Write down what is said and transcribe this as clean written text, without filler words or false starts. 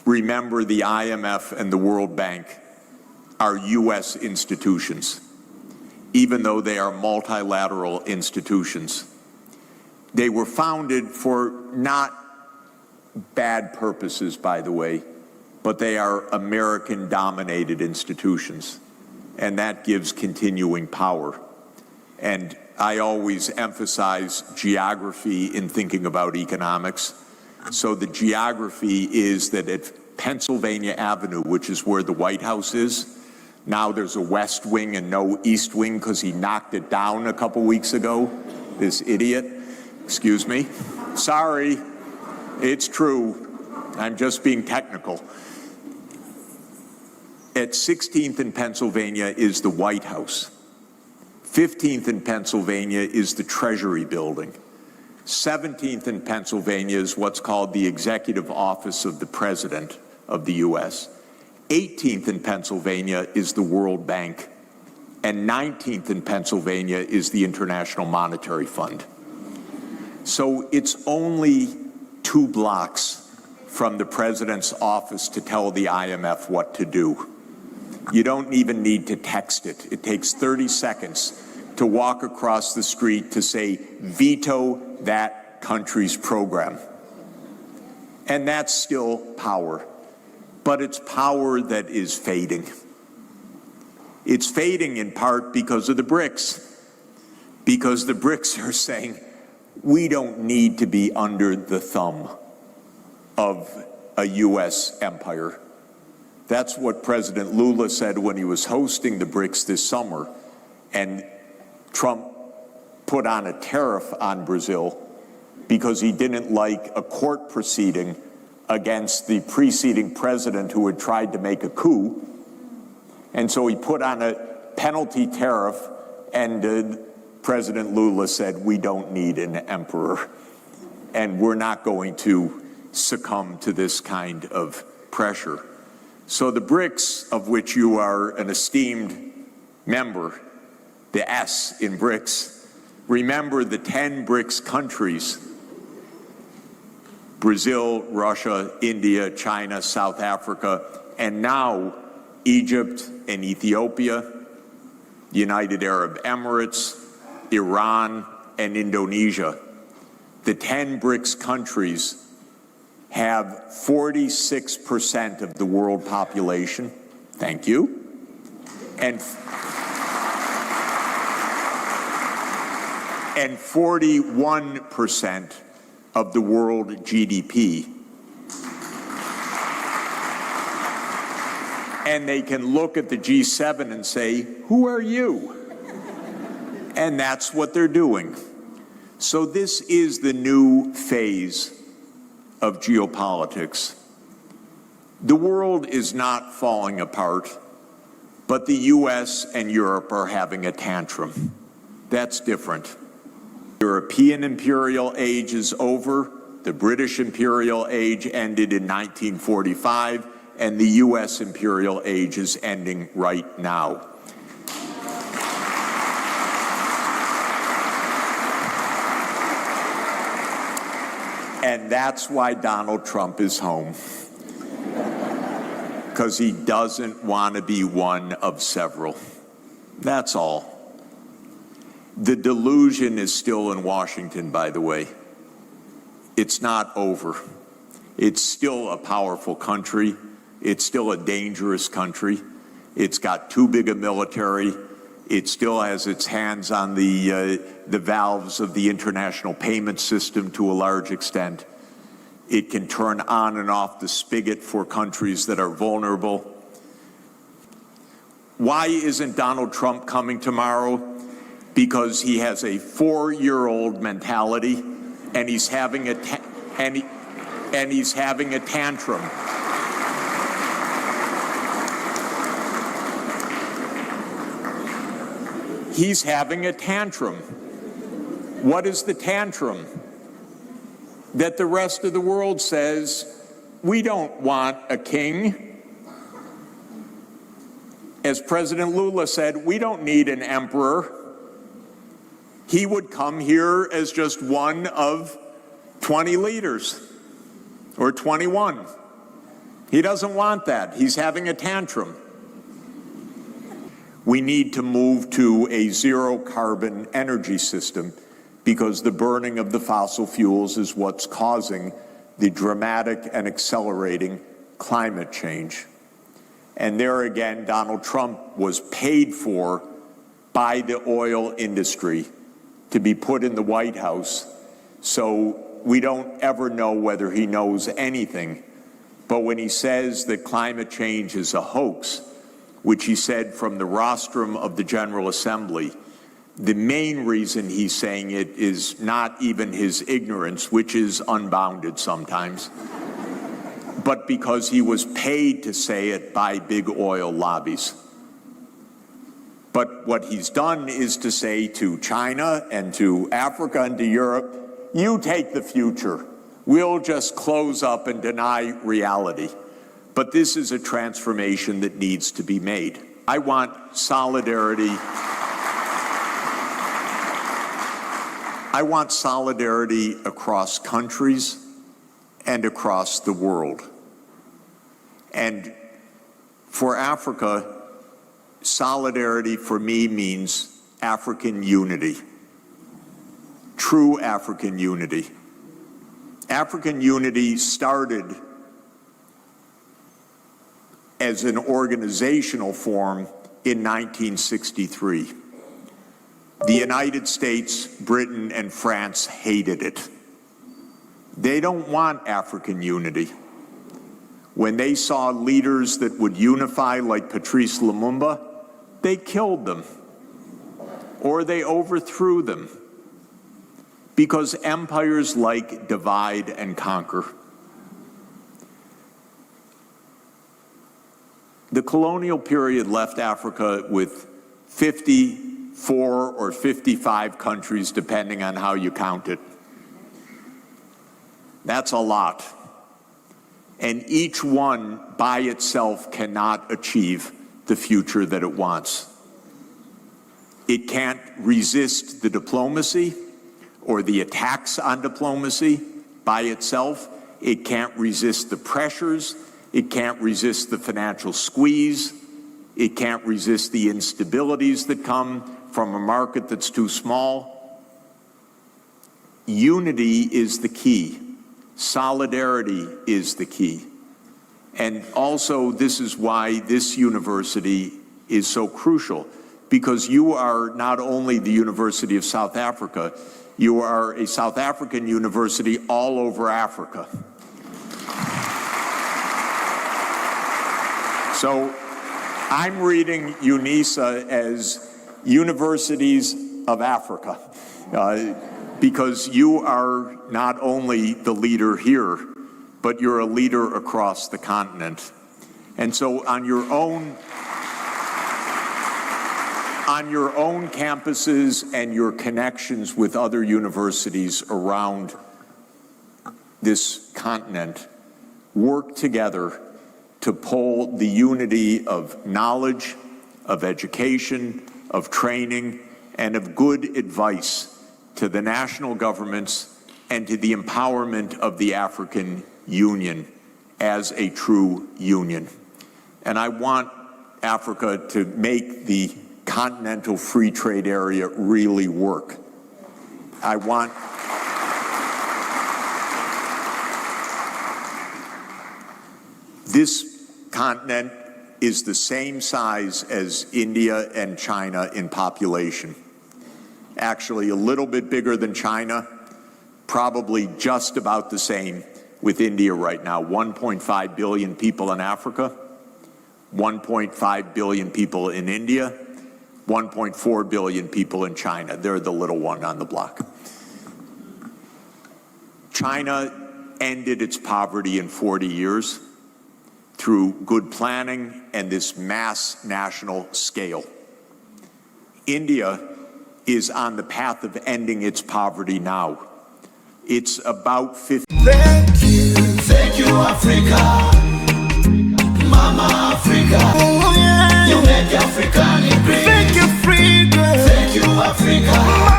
remember the IMF and the World Bank are U.S. institutions, even though they are multilateral institutions. They were founded for not bad purposes, by the way, but they are American-dominated institutions, and that gives continuing power. And I always emphasize geography in thinking about economics. So the geography is that at Pennsylvania Avenue, which is where the White House is, now there's a West Wing and no East Wing because he knocked it down a couple weeks ago, this idiot. Excuse me. Sorry, it's true. I'm just being technical. At 16th and Pennsylvania is the White House. 15th and Pennsylvania is the Treasury Building. 17th and Pennsylvania is what's called the Executive Office of the President of the U.S. 18th in Pennsylvania is the World Bank. And 19th in Pennsylvania is the International Monetary Fund. So it's only 2 blocks from the president's office to tell the IMF what to do. You don't even need to text it. It takes 30 seconds to walk across the street to say, veto that country's program. And that's still power. But it's power that is fading. It's fading in part because of the BRICS. Because the BRICS are saying, we don't need to be under the thumb of a U.S. empire. That's what President Lula said when he was hosting the BRICS this summer, and Trump put on a tariff on Brazil because he didn't like a court proceeding against the preceding president who had tried to make a coup. And so he put on a penalty tariff, and President Lula said, we don't need an emperor, and we're not going to succumb to this kind of pressure. So the BRICS, of which you are an esteemed member, the S in BRICS, remember the 10 BRICS countries: Brazil, Russia, India, China, South Africa, and now Egypt and Ethiopia, United Arab Emirates, Iran, and Indonesia. The 10 BRICS countries have 46% of the world population. Thank you. And 41% of the world GDP. And they can look at the G7 and say, who are you? And that's what they're doing. So this is the new phase of geopolitics. The world is not falling apart, but the US and Europe are having a tantrum. That's different. European imperial age is over. The British imperial age ended in 1945, and the US imperial age is ending right now. And that's why Donald Trump is home. Because he doesn't want to be one of several. That's all. The delusion is still in Washington, by the way. It's not over. It's still a powerful country. It's still a dangerous country. It's got too big a military. It still has its hands on the valves of the international payment system to a large extent. It can turn on and off the spigot for countries that are vulnerable. Why isn't Donald Trump coming tomorrow? Because he has a 4-year-old mentality, and he's having a tantrum. He's having a tantrum. What is the tantrum? That the rest of the world says, we don't want a king. As President Lula said, we don't need an emperor. He would come here as just one of 20 leaders, or 21. He doesn't want that. He's having a tantrum. We need to move to a zero-carbon energy system because the burning of the fossil fuels is what's causing the dramatic and accelerating climate change. And there again, Donald Trump was paid for by the oil industry to be put in the White House, so we don't ever know whether he knows anything. But when he says that climate change is a hoax, which he said from the rostrum of the General Assembly, the main reason he's saying it is not even his ignorance, which is unbounded sometimes, but because he was paid to say it by big oil lobbies. But what he's done is to say to China and to Africa and to Europe, you take the future. We'll just close up and deny reality. But this is a transformation that needs to be made. I want solidarity. I want solidarity across countries and across the world. And for Africa, solidarity for me means African unity, true African unity. African unity started as an organizational form in 1963. The United States, Britain, and France hated it. They don't want African unity. When they saw leaders that would unify like Patrice Lumumba, they killed them or they overthrew them because empires like divide and conquer. The colonial period left Africa with 54 or 55 countries, depending on how you count it. That's a lot. And each one by itself cannot achieve the future that it wants. It can't resist the diplomacy or the attacks on diplomacy by itself. It can't resist the pressures. It can't resist the financial squeeze. It can't resist the instabilities that come from a market that's too small. Unity is the key. Solidarity is the key. And also, this is why this university is so crucial, because you are not only the University of South Africa, you are a South African university all over Africa. So I'm reading UNISA as Universities of Africa, because you are not only the leader here, but you're a leader across the continent. And so on your own campuses and your connections with other universities around this continent, work together to pull the unity of knowledge, of education, of training, and of good advice to the national governments and to the empowerment of the African Union as a true union. And I want Africa to make the continental free trade area really work. I want this continent is the same size as India and China in population. Actually, a little bit bigger than China, probably just about the same with India right now. 1.5 billion people in Africa, 1.5 billion people in India, 1.4 billion people in China. They're the little one on the block. China ended its poverty in 40 years through good planning and this mass national scale. India is on the path of ending its poverty now. It's about 50. Thank you, Africa, Mama Africa. Oh, yeah. You make Africa great. Thank you, Africa. Thank you, Africa.